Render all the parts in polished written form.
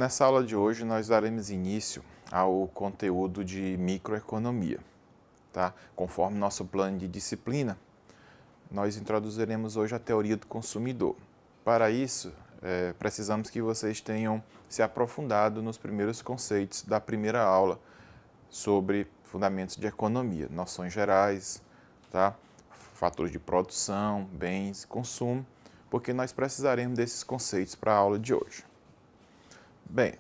Nessa aula de hoje, nós daremos início ao conteúdo de microeconomia, tá? Conforme nosso plano de disciplina, nós introduziremos hoje a teoria do consumidor. Para isso, precisamos que vocês tenham se aprofundado nos primeiros conceitos da primeira aula sobre fundamentos de economia, noções gerais, tá? Fatores de produção, bens, consumo, porque nós precisaremos desses conceitos para a aula de hoje. Bem,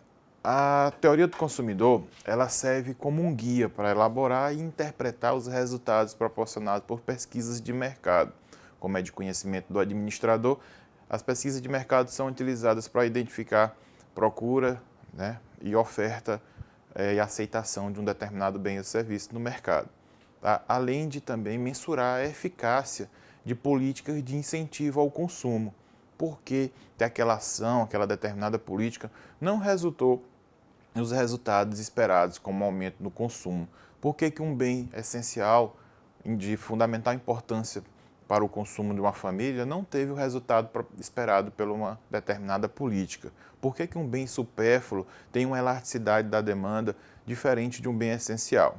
a teoria do consumidor, ela serve como um guia para elaborar e interpretar os resultados proporcionados por pesquisas de mercado. Como é de conhecimento do administrador, as pesquisas de mercado são utilizadas para identificar procura, né, e oferta e aceitação de um determinado bem ou serviço no mercado, tá? Além de também mensurar a eficácia de políticas de incentivo ao consumo. Porque aquela ação, aquela determinada política não resultou nos resultados esperados, como aumento no consumo. Por que um bem essencial, de fundamental importância para o consumo de uma família, não teve o resultado esperado por uma determinada política? Por que um bem supérfluo tem uma elasticidade da demanda diferente de um bem essencial?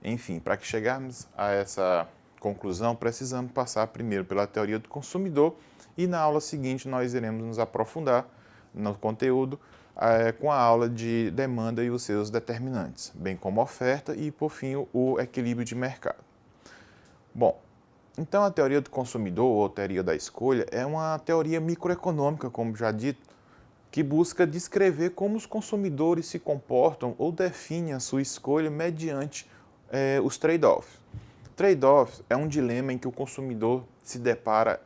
Enfim, para que chegarmos a essa conclusão, precisamos passar primeiro pela teoria do consumidor e na aula seguinte nós iremos nos aprofundar no conteúdo com a aula de demanda e os seus determinantes, bem como oferta e, por fim, o equilíbrio de mercado. Bom, então a teoria do consumidor, ou teoria da escolha, é uma teoria microeconômica, como já dito, que busca descrever como os consumidores se comportam ou definem a sua escolha mediante os trade-offs. Trade-offs é um dilema em que o consumidor se depara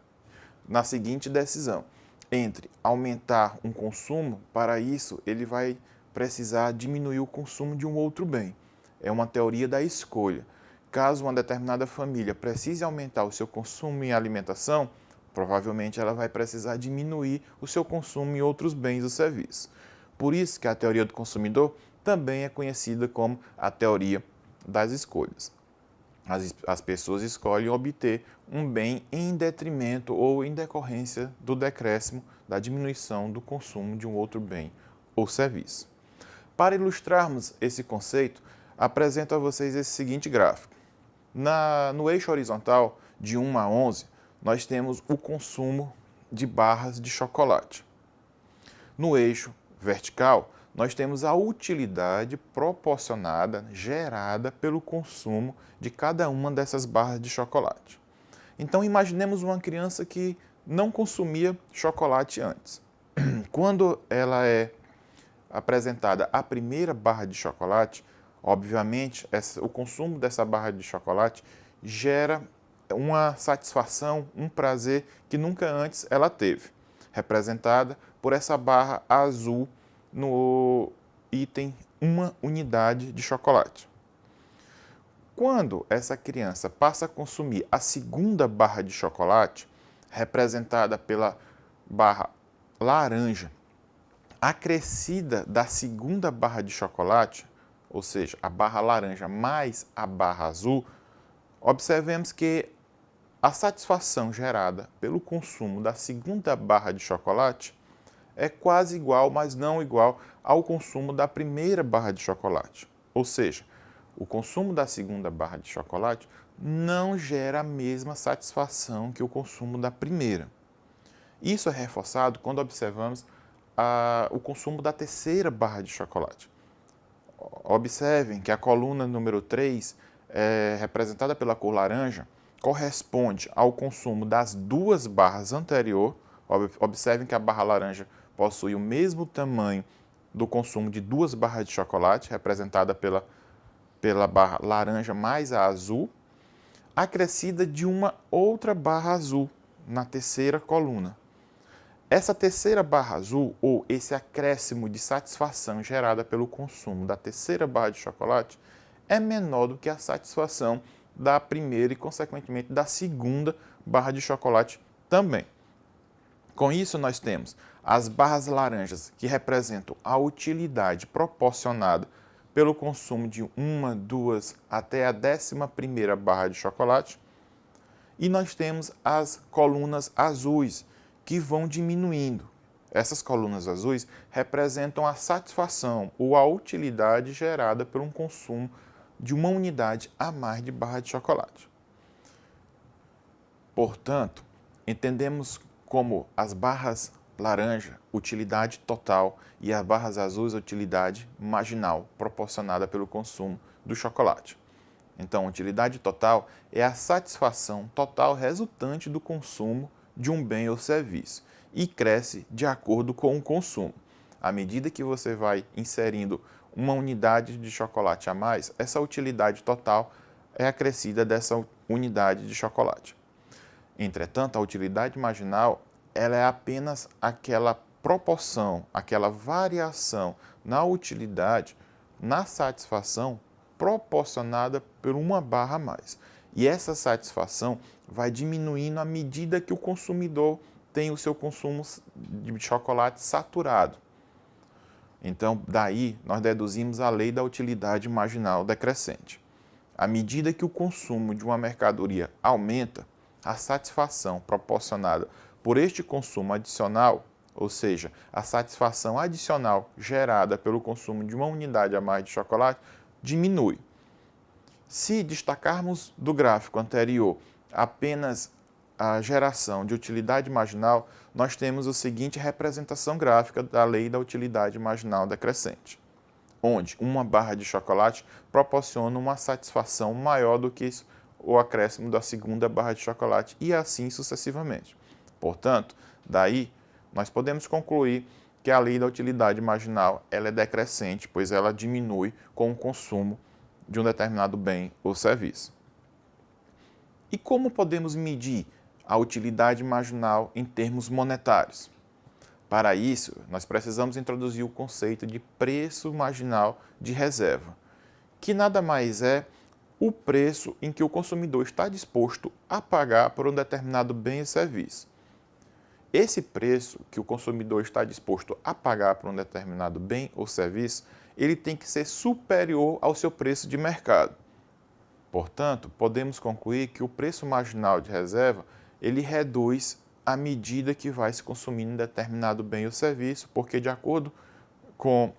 na seguinte decisão: entre aumentar um consumo, para isso ele vai precisar diminuir o consumo de um outro bem. É uma teoria da escolha. Caso uma determinada família precise aumentar o seu consumo em alimentação, provavelmente ela vai precisar diminuir o seu consumo em outros bens ou serviços. Por isso que a teoria do consumidor também é conhecida como a teoria das escolhas. As pessoas escolhem obter um bem em detrimento ou em decorrência do decréscimo, da diminuição do consumo de um outro bem ou serviço. Para ilustrarmos esse conceito, apresento a vocês esse seguinte gráfico. No eixo horizontal, de 1 a 11, nós temos o consumo de barras de chocolate. No eixo vertical, nós temos a utilidade proporcionada, gerada pelo consumo de cada uma dessas barras de chocolate. Então, imaginemos uma criança que não consumia chocolate antes. Quando ela é apresentada a primeira barra de chocolate, obviamente, o consumo dessa barra de chocolate gera uma satisfação, um prazer que nunca antes ela teve, representada por essa barra azul no item 1 unidade de chocolate. Quando essa criança passa a consumir a segunda barra de chocolate, representada pela barra laranja, acrescida da segunda barra de chocolate, ou seja, a barra laranja mais a barra azul, observemos que a satisfação gerada pelo consumo da segunda barra de chocolate é quase igual, mas não igual, ao consumo da primeira barra de chocolate. Ou seja, o consumo da segunda barra de chocolate não gera a mesma satisfação que o consumo da primeira. Isso é reforçado quando observamos o consumo da terceira barra de chocolate. Observem que a coluna número 3, representada pela cor laranja, corresponde ao consumo das duas barras anteriores. Observem que a barra laranja possui o mesmo tamanho do consumo de duas barras de chocolate, representada pela barra laranja mais a azul, acrescida de uma outra barra azul na terceira coluna. Essa terceira barra azul, ou esse acréscimo de satisfação gerada pelo consumo da terceira barra de chocolate, é menor do que a satisfação da primeira e, consequentemente, da segunda barra de chocolate também. Com isso, nós temos as barras laranjas, que representam a utilidade proporcionada pelo consumo de 1, 2 até a 11ª barra de chocolate. E nós temos as colunas azuis, que vão diminuindo, Essas colunas azuis representam a satisfação ou a utilidade gerada por um consumo de uma unidade a mais de barra de chocolate. Portanto, entendemos como as barras laranja, utilidade total, e as barras azuis, utilidade marginal, proporcionada pelo consumo do chocolate. Então, utilidade total é a satisfação total resultante do consumo de um bem ou serviço e cresce de acordo com o consumo. À medida que você vai inserindo uma unidade de chocolate a mais, essa utilidade total é acrescida dessa unidade de chocolate. Entretanto, a utilidade marginal ela é apenas aquela proporção, aquela variação na utilidade, na satisfação proporcionada por uma barra a mais. E essa satisfação vai diminuindo à medida que o consumidor tem o seu consumo de chocolate saturado. Então, daí, nós deduzimos a lei da utilidade marginal decrescente. À medida que o consumo de uma mercadoria aumenta, a satisfação proporcionada por este consumo adicional, ou seja, a satisfação adicional gerada pelo consumo de uma unidade a mais de chocolate, diminui. Se destacarmos do gráfico anterior apenas a geração de utilidade marginal, nós temos a seguinte representação gráfica da lei da utilidade marginal decrescente, onde uma barra de chocolate proporciona uma satisfação maior do que o acréscimo da segunda barra de chocolate e assim sucessivamente. Portanto, daí nós podemos concluir que a lei da utilidade marginal ela é decrescente, pois ela diminui com o consumo de um determinado bem ou serviço. E como podemos medir a utilidade marginal em termos monetários? Para isso, nós precisamos introduzir o conceito de preço marginal de reserva, que nada mais é o preço em que o consumidor está disposto a pagar por um determinado bem ou serviço. Esse preço que o consumidor está disposto a pagar por um determinado bem ou serviço, ele tem que ser superior ao seu preço de mercado. Portanto, podemos concluir que o preço marginal de reserva, ele reduz à medida que vai se consumindo um determinado bem ou serviço, porque de acordo com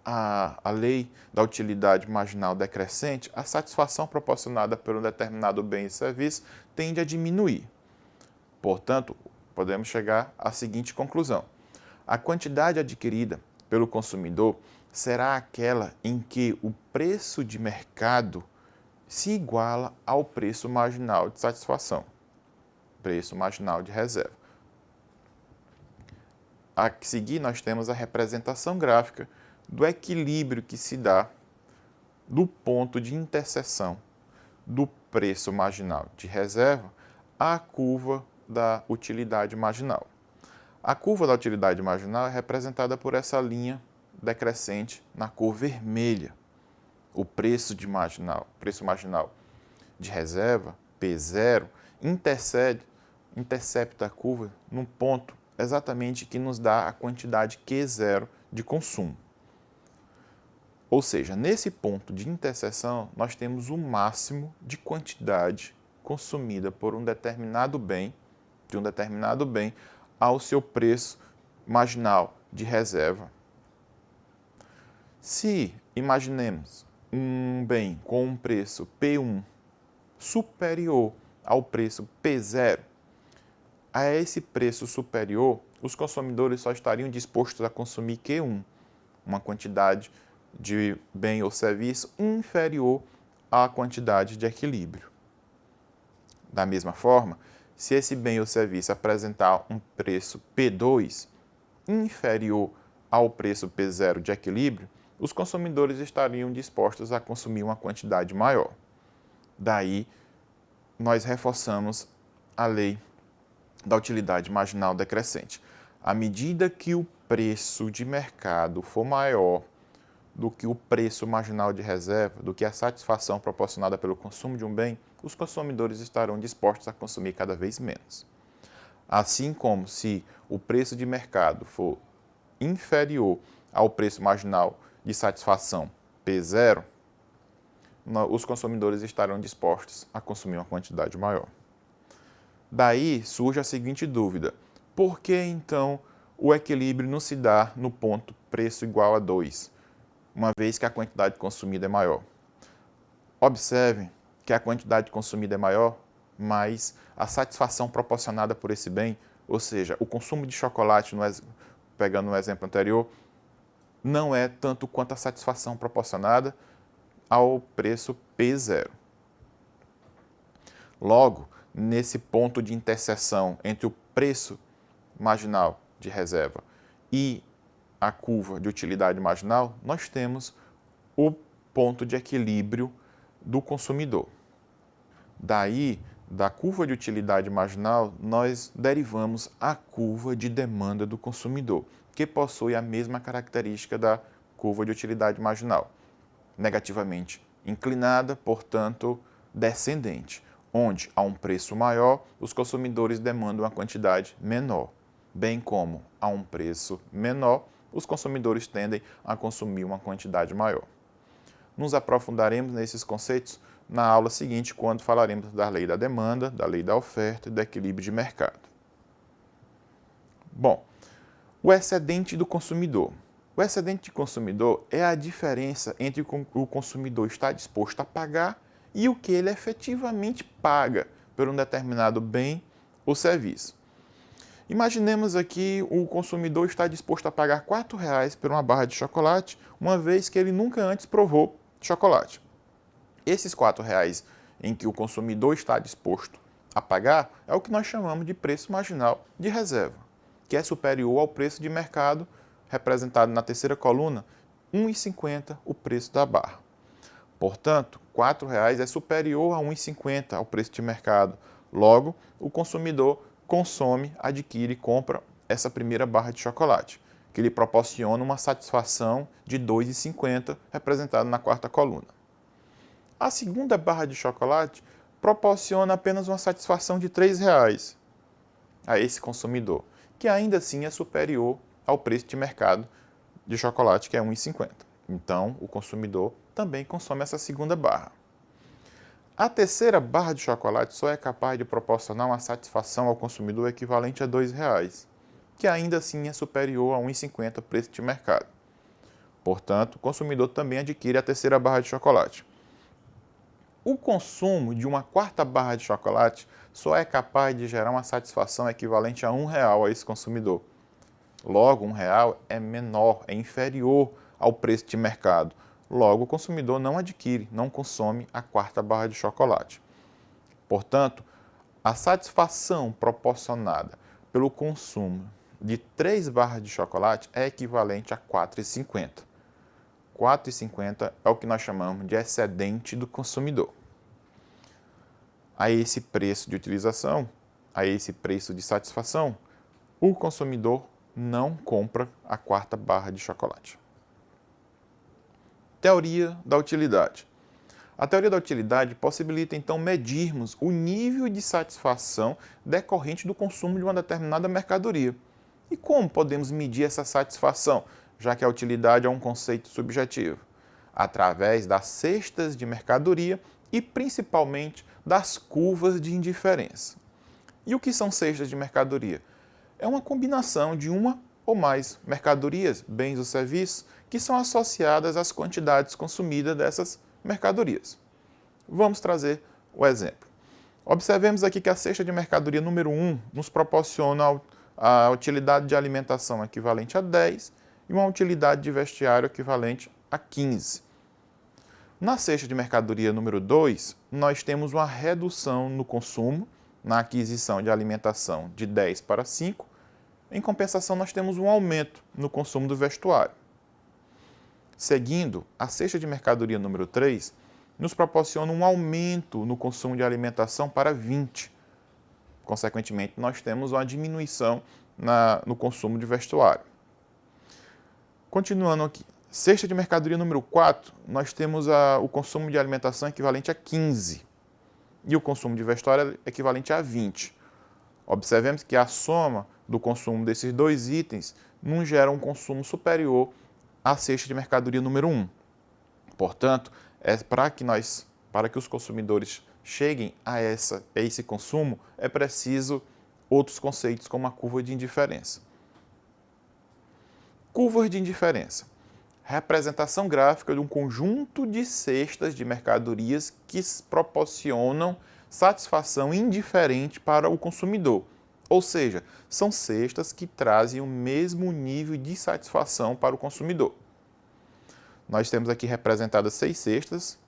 a lei da utilidade marginal decrescente, a satisfação proporcionada por um determinado bem e serviço tende a diminuir. Portanto, podemos chegar à seguinte conclusão: a quantidade adquirida pelo consumidor será aquela em que o preço de mercado se iguala ao preço marginal de satisfação, preço marginal de reserva. A seguir, nós temos a representação gráfica do equilíbrio que se dá do ponto de interseção do preço marginal de reserva à curva da utilidade marginal. A curva da utilidade marginal é representada por essa linha decrescente na cor vermelha. O preço marginal de reserva, P0, intercepta a curva num ponto exatamente que nos dá a quantidade Q0 de consumo. Ou seja, nesse ponto de interseção, nós temos o máximo de quantidade consumida por um determinado bem, ao seu preço marginal de reserva. Se imaginemos um bem com um preço P1 superior ao preço P0, a esse preço superior, os consumidores só estariam dispostos a consumir Q1, uma quantidade de bem ou serviço inferior à quantidade de equilíbrio. Da mesma forma, se esse bem ou serviço apresentar um preço P2 inferior ao preço P0 de equilíbrio, os consumidores estariam dispostos a consumir uma quantidade maior. Daí, nós reforçamos a lei da utilidade marginal decrescente. À medida que o preço de mercado for maior do que o preço marginal de reserva, do que a satisfação proporcionada pelo consumo de um bem, os consumidores estarão dispostos a consumir cada vez menos. Assim como se o preço de mercado for inferior ao preço marginal de satisfação P0, os consumidores estarão dispostos a consumir uma quantidade maior. Daí surge a seguinte dúvida: por que então o equilíbrio não se dá no ponto preço igual a 2, uma vez que a quantidade consumida é maior. Observe que a quantidade consumida é maior, mas a satisfação proporcionada por esse bem, ou seja, o consumo de chocolate, pegando no exemplo anterior, não é tanto quanto a satisfação proporcionada ao preço P0. Logo, nesse ponto de interseção entre o preço marginal de reserva e a curva de utilidade marginal, nós temos o ponto de equilíbrio do consumidor. Daí, da curva de utilidade marginal, nós derivamos a curva de demanda do consumidor, que possui a mesma característica da curva de utilidade marginal, negativamente inclinada, portanto, descendente, onde, a um preço maior, os consumidores demandam uma quantidade menor, bem como, a um preço menor, os consumidores tendem a consumir uma quantidade maior. Nos aprofundaremos nesses conceitos na aula seguinte, quando falaremos da lei da demanda, da lei da oferta e do equilíbrio de mercado. Bom, o excedente do consumidor. O excedente do consumidor é a diferença entre o que o consumidor está disposto a pagar e o que ele efetivamente paga por um determinado bem ou serviço. Imaginemos aqui o consumidor está disposto a pagar R$ 4,00 por uma barra de chocolate, uma vez que ele nunca antes provou chocolate. Esses R$ 4,00 em que o consumidor está disposto a pagar é o que nós chamamos de preço marginal de reserva, que é superior ao preço de mercado, representado na terceira coluna, R$ 1,50 o preço da barra. Portanto, R$ 4,00 é superior a R$ 1,50 ao preço de mercado. Logo, o consumidor consome, adquire e compra essa primeira barra de chocolate, que lhe proporciona uma satisfação de R$ 2,50, representado na quarta coluna. A segunda barra de chocolate proporciona apenas uma satisfação de R$ 3,00 a esse consumidor, que ainda assim é superior ao preço de mercado de chocolate, que é R$ 1,50. Então, o consumidor também consome essa segunda barra. A terceira barra de chocolate só é capaz de proporcionar uma satisfação ao consumidor equivalente a R$ 2,00, que ainda assim é superior a R$ 1,50 preço de mercado. Portanto, o consumidor também adquire a terceira barra de chocolate. O consumo de uma quarta barra de chocolate só é capaz de gerar uma satisfação equivalente a R$ 1,00 a esse consumidor. Logo, R$ 1,00 é menor, é inferior ao preço de mercado. Logo, o consumidor não adquire, não consome a quarta barra de chocolate. Portanto, a satisfação proporcionada pelo consumo de 3 barras de chocolate é equivalente a R$ 4,50. R$ 4,50 é o que nós chamamos de excedente do consumidor. A esse preço de utilização, a esse preço de satisfação, o consumidor não compra a quarta barra de chocolate. Teoria da utilidade. A teoria da utilidade possibilita, então, medirmos o nível de satisfação decorrente do consumo de uma determinada mercadoria. E como podemos medir essa satisfação, já que a utilidade é um conceito subjetivo? Através das cestas de mercadoria e, principalmente, das curvas de indiferença. E o que são cestas de mercadoria? É uma combinação de uma ou mais mercadorias, bens ou serviços, que são associadas às quantidades consumidas dessas mercadorias. Vamos trazer o exemplo. Observemos aqui que a cesta de mercadoria número 1 nos proporciona a utilidade de alimentação equivalente a 10 e uma utilidade de vestiário equivalente a 15. Na cesta de mercadoria número 2, nós temos uma redução no consumo, na aquisição de alimentação de 10 para 5. Em compensação, nós temos um aumento no consumo do vestuário. Seguindo, a cesta de mercadoria número 3 nos proporciona um aumento no consumo de alimentação para 20. Consequentemente, nós temos uma diminuição no consumo de vestuário. Continuando aqui, cesta de mercadoria número 4, nós temos o consumo de alimentação equivalente a 15 e o consumo de vestuário equivalente a 20. Observemos que a soma do consumo desses dois itens nos gera um consumo superior à cesta de mercadoria número 1. Portanto, para que os consumidores cheguem a esse consumo, é preciso outros conceitos como a curva de indiferença. Curvas de indiferença. Representação gráfica de um conjunto de cestas de mercadorias que proporcionam satisfação indiferente para o consumidor. Ou seja, são cestas que trazem o mesmo nível de satisfação para o consumidor. Nós temos aqui representadas 6 cestas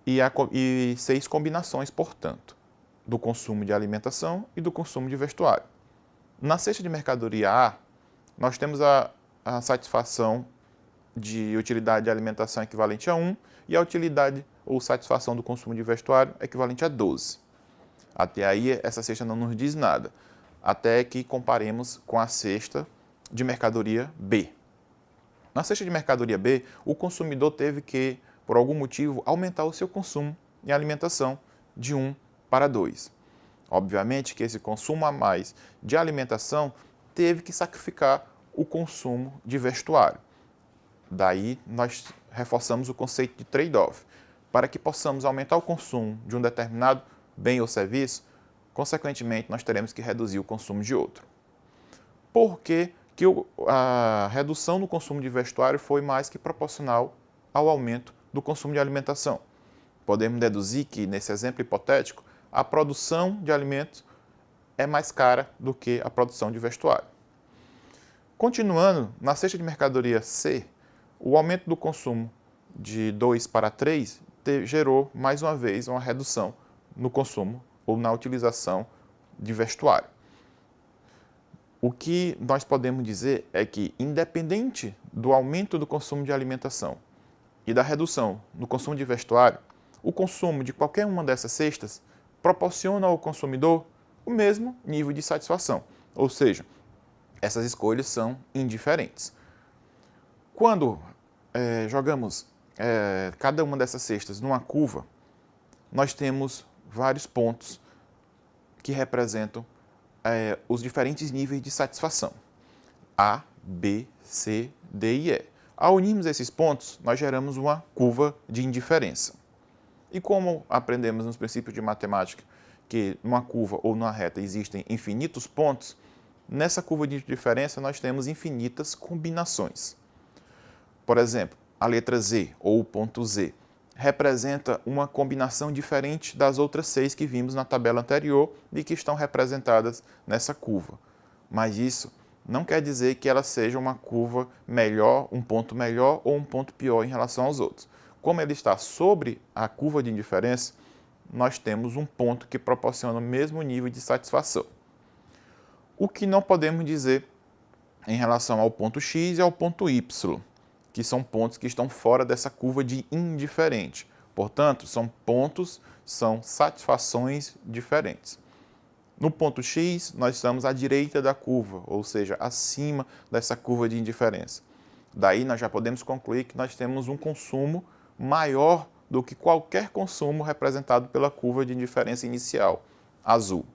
e 6 combinações, portanto, do consumo de alimentação e do consumo de vestuário. Na cesta de mercadoria A, nós temos a satisfação de utilidade de alimentação equivalente a 1 e a utilidade ou satisfação do consumo de vestuário equivalente a 12. Até aí, essa cesta não nos diz nada, até que comparemos com a cesta de mercadoria B. Na cesta de mercadoria B, o consumidor teve que, por algum motivo, aumentar o seu consumo em alimentação de 1 para 2. Obviamente que esse consumo a mais de alimentação teve que sacrificar o consumo de vestuário. Daí, nós reforçamos o conceito de trade-off. Para que possamos aumentar o consumo de um determinado bem ou serviço, consequentemente, nós teremos que reduzir o consumo de outro. Por que a redução no consumo de vestuário foi mais que proporcional ao aumento do consumo de alimentação? Podemos deduzir que, nesse exemplo hipotético, a produção de alimentos é mais cara do que a produção de vestuário. Continuando, na cesta de mercadoria C, o aumento do consumo de 2 para 3 gerou, mais uma vez, uma redução no consumo ou na utilização de vestuário. O que nós podemos dizer é que, independente do aumento do consumo de alimentação e da redução no consumo de vestuário, o consumo de qualquer uma dessas cestas proporciona ao consumidor o mesmo nível de satisfação, ou seja, essas escolhas são indiferentes. Quando jogamos cada uma dessas cestas numa curva, nós temos vários pontos que representam os diferentes níveis de satisfação. A, B, C, D e E. Ao unirmos esses pontos, nós geramos uma curva de indiferença. E como aprendemos nos princípios de matemática que numa curva ou numa reta existem infinitos pontos, nessa curva de indiferença nós temos infinitas combinações. Por exemplo, a letra Z, ou o ponto Z, representa uma combinação diferente das outras 6 que vimos na tabela anterior e que estão representadas nessa curva. Mas isso não quer dizer que ela seja uma curva melhor, um ponto melhor ou um ponto pior em relação aos outros. Como ele está sobre a curva de indiferença, nós temos um ponto que proporciona o mesmo nível de satisfação. O que não podemos dizer em relação ao ponto X e ao ponto Y, que são pontos que estão fora dessa curva de indiferente. Portanto, são satisfações diferentes. No ponto X, nós estamos à direita da curva, ou seja, acima dessa curva de indiferença. Daí, nós já podemos concluir que nós temos um consumo maior do que qualquer consumo representado pela curva de indiferença inicial, azul.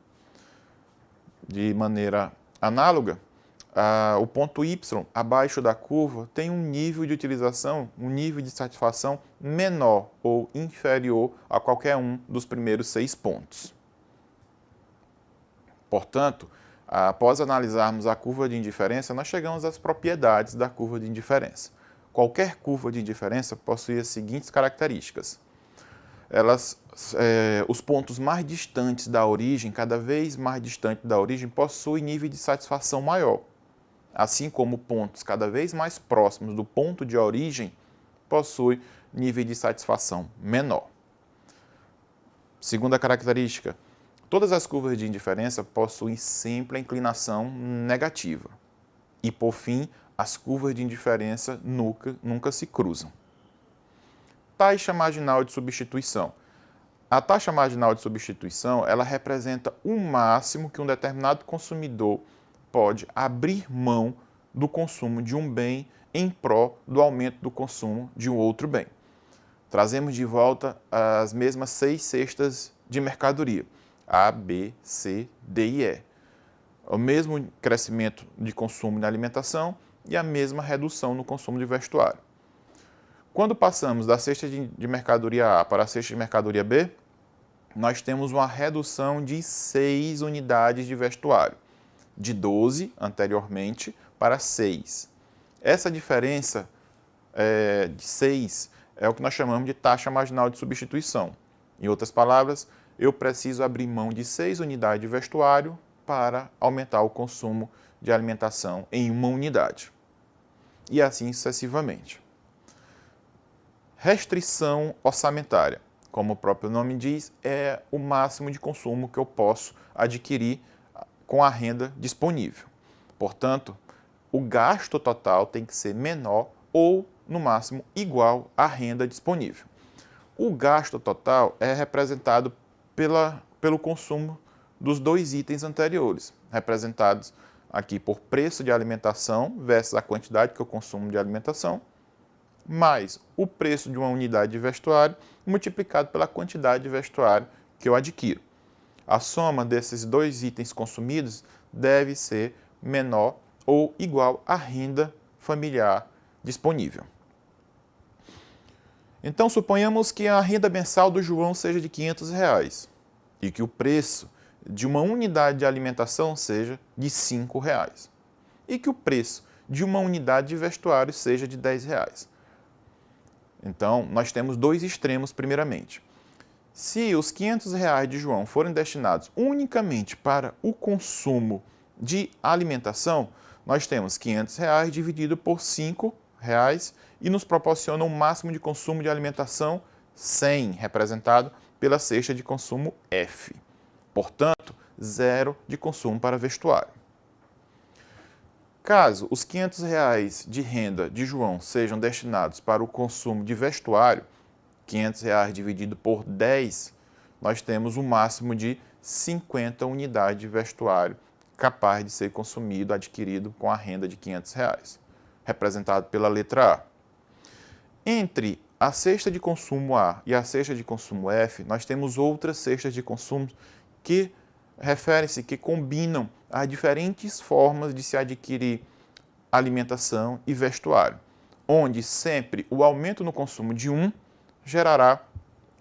De maneira análoga, o ponto Y, abaixo da curva, tem um nível de utilização, um nível de satisfação menor ou inferior a qualquer um dos primeiros 6 pontos. Portanto, após analisarmos a curva de indiferença, nós chegamos às propriedades da curva de indiferença. Qualquer curva de indiferença possui as seguintes características. Os pontos mais distantes da origem, cada vez mais distantes da origem, possuem nível de satisfação maior. Assim como pontos cada vez mais próximos do ponto de origem possuem nível de satisfação menor. Segunda característica, todas as curvas de indiferença possuem sempre a inclinação negativa. E, por fim, as curvas de indiferença nunca se cruzam. Taxa marginal de substituição. A taxa marginal de substituição, ela representa o máximo que um determinado consumidor pode abrir mão do consumo de um bem em prol do aumento do consumo de um outro bem. Trazemos de volta as mesmas 6 cestas de mercadoria, A, B, C, D e E. O mesmo crescimento de consumo na alimentação e a mesma redução no consumo de vestuário. Quando passamos da cesta de mercadoria A para a cesta de mercadoria B, nós temos uma redução de 6 unidades de vestuário, de 12 anteriormente para 6. Essa diferença de 6 é o que nós chamamos de taxa marginal de substituição. Em outras palavras, eu preciso abrir mão de 6 unidades de vestuário para aumentar o consumo de alimentação em uma unidade. E assim sucessivamente. Restrição orçamentária. Como o próprio nome diz, é o máximo de consumo que eu posso adquirir com a renda disponível. Portanto, o gasto total tem que ser menor ou, no máximo, igual à renda disponível. O gasto total é representado pelo consumo dos 2 itens anteriores, representados aqui por preço de alimentação versus a quantidade que eu consumo de alimentação, mais o preço de uma unidade de vestuário multiplicado pela quantidade de vestuário que eu adquiro. A soma desses 2 itens consumidos deve ser menor ou igual à renda familiar disponível. Então, suponhamos que a renda mensal do João seja de R$500 e que o preço de uma unidade de alimentação seja de R$5 e que o preço de uma unidade de vestuário seja de R$10. Então, nós temos 2 extremos primeiramente. Se os R$500 de João forem destinados unicamente para o consumo de alimentação, nós temos R$500 dividido por R$5 e nos proporciona um máximo de consumo de alimentação 100, representado pela cesta de consumo F. Portanto, 0 de consumo para vestuário. Caso os R$500 de renda de João sejam destinados para o consumo de vestuário, R$500 dividido por 10, nós temos um máximo de 50 unidades de vestuário capaz de ser consumido, adquirido com a renda de R$500, representado pela letra A. Entre a cesta de consumo A e a cesta de consumo F, nós temos outras cestas de consumo que referem-se, que combinam as diferentes formas de se adquirir alimentação e vestuário, onde sempre o aumento no consumo de um gerará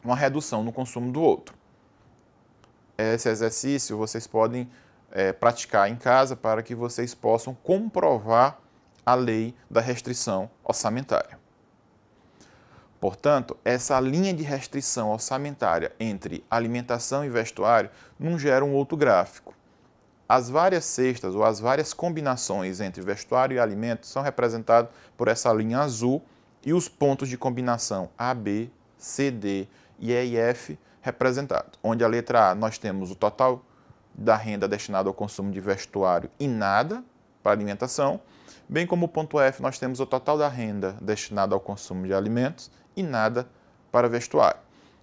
uma redução no consumo do outro. Esse exercício vocês podem praticar em casa para que vocês possam comprovar a lei da restrição orçamentária. Portanto, essa linha de restrição orçamentária entre alimentação e vestuário não gera um outro gráfico. As várias cestas ou as várias combinações entre vestuário e alimento são representadas por essa linha azul e os pontos de combinação A, B, C, D e E e F representados, onde a letra A nós temos o total da renda destinada ao consumo de vestuário e nada para alimentação, bem como o ponto F nós temos o total da renda destinada ao consumo de alimentos e nada para vestuário.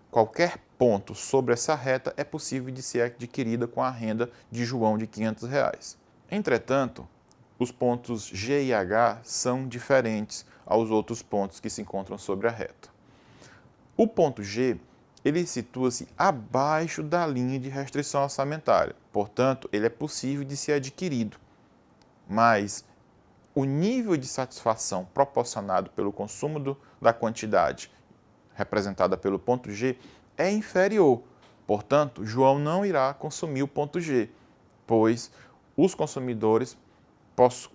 Qualquer ponto sobre essa reta é possível de ser adquirida com a renda de João de R$500. Entretanto, os pontos G e H são diferentes aos outros pontos que se encontram sobre a reta. O ponto G, ele situa-se abaixo da linha de restrição orçamentária, portanto, ele é possível de ser adquirido, mas o nível de satisfação proporcionado pelo consumo da quantidade representada pelo ponto G é inferior. Portanto, João não irá consumir o ponto G, pois os consumidores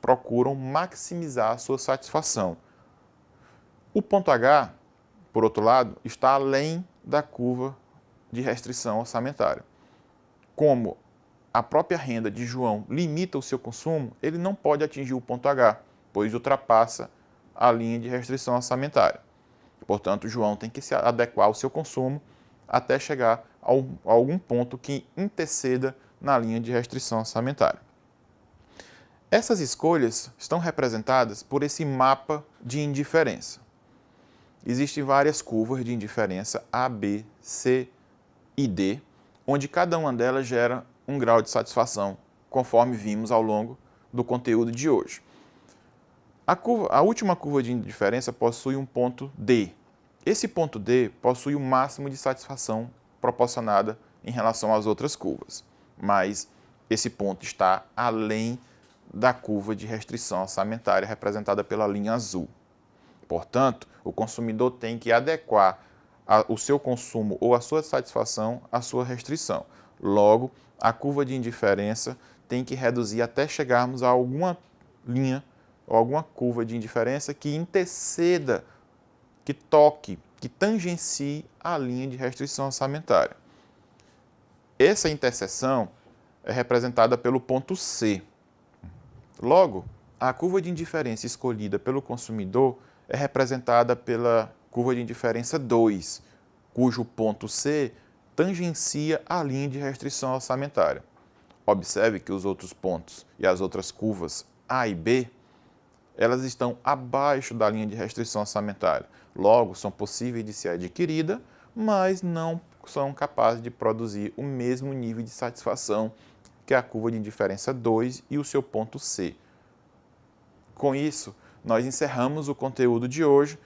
procuram maximizar a sua satisfação. O ponto H, por outro lado, está além da curva de restrição orçamentária. Como a própria renda de João limita o seu consumo, ele não pode atingir o ponto H, pois ultrapassa a linha de restrição orçamentária. Portanto, João tem que se adequar ao seu consumo até chegar a algum ponto que interceda na linha de restrição orçamentária. Essas escolhas estão representadas por esse mapa de indiferença. Existem várias curvas de indiferença A, B, C e D, onde cada uma delas gera um grau de satisfação, conforme vimos ao longo do conteúdo de hoje. A última curva de indiferença possui um ponto D. Esse ponto D possui o máximo de satisfação proporcionada em relação às outras curvas, mas esse ponto está além da curva de restrição orçamentária representada pela linha azul. Portanto, o consumidor tem que adequar o seu consumo ou a sua satisfação à sua restrição. Logo, a curva de indiferença tem que reduzir até chegarmos a alguma linha ou alguma curva de indiferença que interceda, que toque, que tangencie a linha de restrição orçamentária. Essa interseção é representada pelo ponto C. Logo, a curva de indiferença escolhida pelo consumidor é representada pela curva de indiferença 2, cujo ponto C tangencia a linha de restrição orçamentária. Observe que os outros pontos e as outras curvas A e B, elas estão abaixo da linha de restrição orçamentária. Logo, são possíveis de ser adquiridas, mas não são capazes de produzir o mesmo nível de satisfação que a curva de indiferença 2 e o seu ponto C. Com isso, nós encerramos o conteúdo de hoje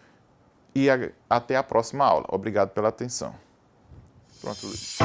e até a próxima aula. Obrigado pela atenção. Pronto, Luiz.